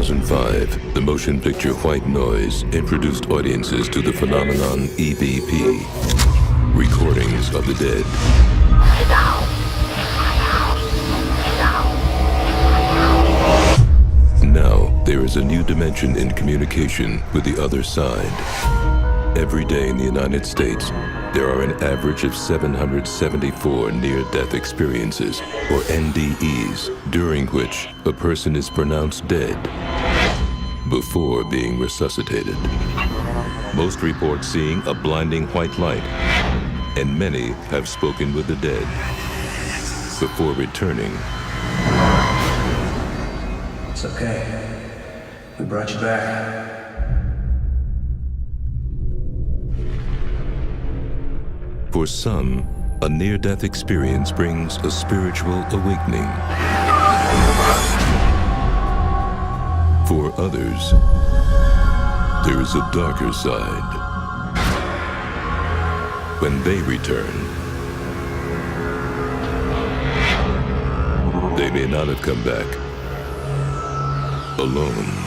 2005, the motion picture White Noise introduced audiences to the phenomenon EVP, recordings of the dead. Now, there is a new dimension in communication with the other side. Every day in the United States, there are an average of 774 near-death experiences, or NDEs, during which a person is pronounced dead before being resuscitated. Most report seeing a blinding white light, and many have spoken with the dead before returning. It's okay. We brought you back. For some, a near-death experience brings a spiritual awakening. For others, there is a darker side. When they return, they may not have come back alone.